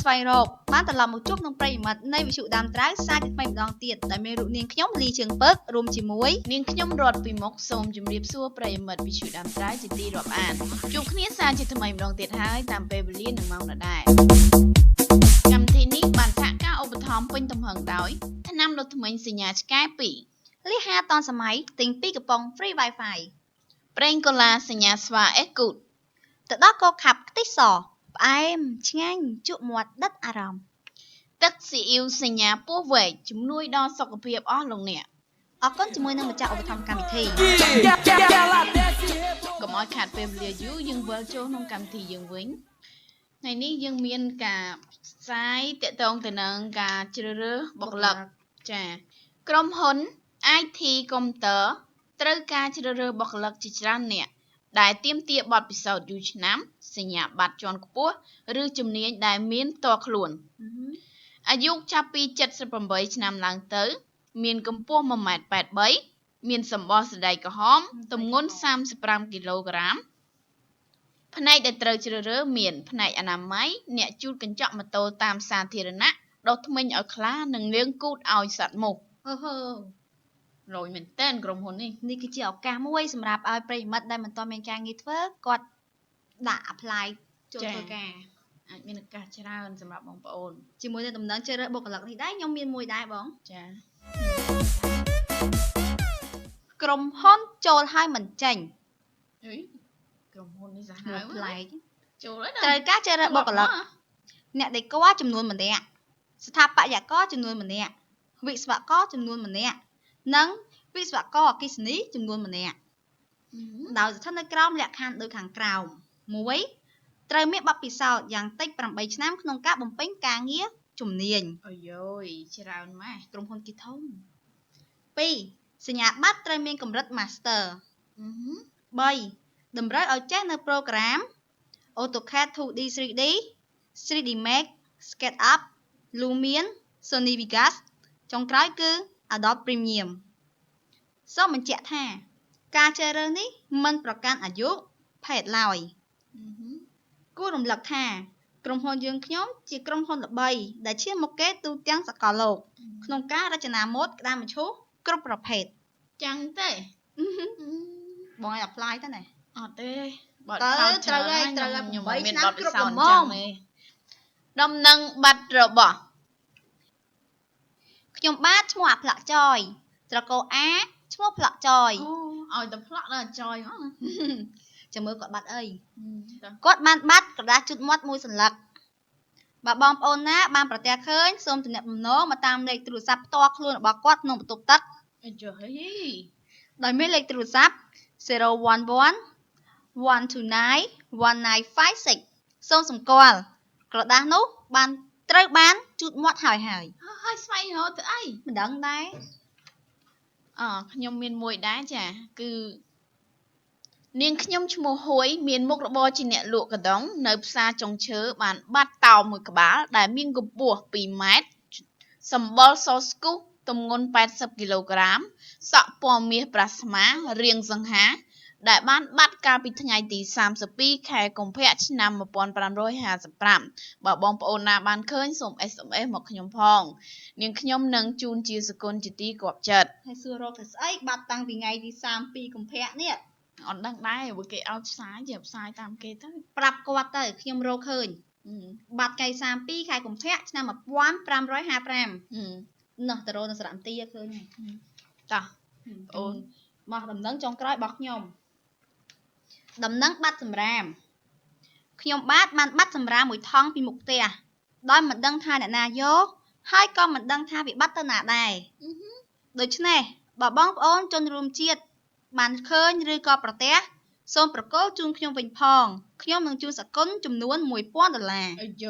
ស្វែងរកបានត្រឡប់មកជួបនឹងប្រិយមិត្តនៃវិទ្យុដើមត្រើយសារជាថ្មីម្ដងទៀតដែលមានរូបនាងខ្ញុំលីជើងពើករួមជាមួយនាងខ្ញុំរត់ពីមុខសូមជម្រាបសួរប្រិយមិត្តវិទ្យុដើមត្រើយជាទីរាប់អានជួបគ្នាសារជាថ្មីម្ដងទៀតហើយតាមពេលវេលានិងម៉ោងដដែលកម្មវិធីនេះបានសហការឧបត្ថម្ភពេញទំហឹងដោយថ្នាំដុសធ្មេញសញ្ញាឆ្កែ2លីហាតនសម័យទិញ2កំប៉ុង Free Wi-Fi ប្រេងកូឡាសញ្ញាស្វាអេសគូតទៅដល់កោខាប់ខ្ទិះសផ្អែមឆ្ងាញ់ជក់មាត់ដិតអារម្មណ៍ទឹកស៊ីអ៊ីវសញ្ញាពោះវែកជំនួយដល់សុខភាពអស់លោកអ្នកអរគុណជាមួយនឹងម្ចាស់ឧបត្ថម្ភកម្មវិធីកុំឲ្យខាតពេលវេលាយូរយើងវិលចូលក្នុងកម្មវិធីយើងវិញថ្ងៃនេះយើងមានការផ្សាយទាក់ទងទៅនឹងការជ្រើសរើសបុគ្គលិកចាក្រុមហ៊ុន IT Computer ត្រូវការជ្រើសរើសបុគ្គលិកជាច្រើនអ្នកដែលទាមទារបទពិសោធន៍យូរឆ្នាំសញ្ញាបត្រជាន់ខ្ពស់ឬជំនាញដែលមានផ្ទាល់ខ្លួនអាយុចាប់ពី78ឆ្នាំឡើងទៅមានកម្ពស់ 1.83 m មានសម្បុរស្បែកក្រហមទម្ងន់35គីឡូក្រាមផ្នែកដែលត្រូវជ្រើសរើសមានផ្នែកអនាម័យអ្នកជូតកញ្ចក់ម៉ូតូតាមសាធារណៈដុសធ្មេញឲ្យខ្លានិងលាងគូតឲ្យសត្វមុខរយមែនតើក្រុមហ៊ុននេះគឺជាឱកាសមួយសម្រាប់ឲ្យប្រិយមិត្តដែលមិនទាន់មានការងារធ្វើគាត់ដាក់ apply ចូលធ្វើការអាចមានឱកាសច្រើនសម្រាប់បងប្អូនជាមួយនឹងដំណឹងជ្រើសរើសបុគ្គលិកនេះដែរខ្ញុំមានមួយដែរបងចាក្រុមហ៊ុនចូលហើយមិនចេញអីក្រុមហ៊ុននេះសាហាវប្លែកចូលហើយត្រូវការជ្រើសរើសបុគ្គលិកអ្នកដេគ័រចំនួនម្នាក់ស្ថាបត្យករចំនួនម្នាក់វិស្វករចំនួនម្នាក់និងវិស្វករអគ្គិសនីចំនួនម្នាក់ដោយស្ថិតនៅក្រោមលក្ខខណ្ឌដូចខាងក្រោម1ត្រូវមានបទពិសោធន៍យ៉ាងតិច8ឆ្នាំក្នុងការបំពេញការងារជំនាញអាយយច្រើនម៉េះក្រុមហ៊ុនគេធំ2សញ្ញាបត្រត្រូវមានកម្រិត Master 3តម្រូវឲ្យចេះនៅប្រូក្រាម AutoCAD 2D 3D 3D Max SketchUp Lumion Sony Vegas ចុងក្រោយគឺ Adobe Premiere សូមបញ្ជាក់ថាការជ្រើសរើសនេះមិនប្រកាន់អាយុភេទឡើយគួររំលឹកថាក្រុមហ៊ុនយើងខ្ញុំជាក្រុមហ៊ុនល្បីដែលឈានមុខគេទូទាំងសកលលោកក្នុងការរចនាម៉ូដក្តារមឈូសគ្រប់ប្រភេទចឹងទេបងឲ្យ apply ទៅណាអត់ទេបើត្រូវហើយខ្ញុំមិនមានបទពិសោធន៍អញ្ចឹងទេដំណឹងបាត់របស់ខ្ញុំបាទឈ្មោះអាផ្លាក់ចយត្រកូលអាឈ្មោះផ្លាក់ចយឲ្យតែផ្លាក់ដល់ចយហ៎ចាំមើលគាត់បាត់អីគាត់បានបាត់ក្រដាសជូតមាត់មួយសន្លឹកបើបងប្អូនណាបានប្រទះឃើញសូមទំនាក់ទំនងមកតាមលេខទូរស័ព្ទផ្ទាល់ខ្លួនរបស់គាត់ក្នុងបន្ទប់ទឹកដោយមានលេខទូរស័ព្ទ011 129 1956សូមសម្គាល់ក្រដាសនោះបានត្រូវបានជូតមាត់ហើយស្វែងរកទៅអីមិនដឹងដែរខ្ញុំមានមួយដែរចាគឺនាងខ្ញុំឈ្មោះហួយមានមុខរបរជាអ្នកលក់កដុងនៅផ្សារចុងឈើបានបាត់តោមួយក្បាលដែលមានកម្ពស់2ម៉ែត្រសម្បុរសស្គុះទម្ងន់80គីឡូក្រាមសក់ពណ៌មាសប្រាស្មារាងសង្ហាដែលបានបាត់កាលពីថ្ងៃទី32ខែកុម្ភៈឆ្នាំ1555បើបងប្អូនណាបានឃើញសូម SMS មកខ្ញុំផងនាងខ្ញុំនឹងជូនជាសគុណជាទីគាប់ចិត្តហើយសួររកទៅស្អីបាត់តាំងពីថ្ងៃទី32កុម្ភៈនេះអត់ដឹងដែរព្រោះគេឲ្យផ្សាយជាផ្សាយតាមគេទៅប្រាប់គាត់ទៅខ្ញុំរកឃើញបាត់ថ្ងៃ32ខែកុម្ភៈឆ្នាំ1555ណោះតរោនៅស្រៈមទីឃើញហើយតោះអូនមកដំណឹងចុងក្រោយរបស់ខ្ញុំដំណឹងបាត់សម្រាមខ្ញុំបាទបានបាត់សម្រាមមួយថង់ពីមុខផ្ទះដោយមិនដឹងថាអ្នកណាយកហើយក៏មិនដឹងថាវាបាត់ទៅណាដែរដូច្នេះបើបងប្អូនជនរួមជាតិបានឃើញឬក៏ប្រទះសូមប្រកល់ជូនខ្ញុំវិញផងខ្ញុំនឹងជូនសគុណចំនួន$1000អាយ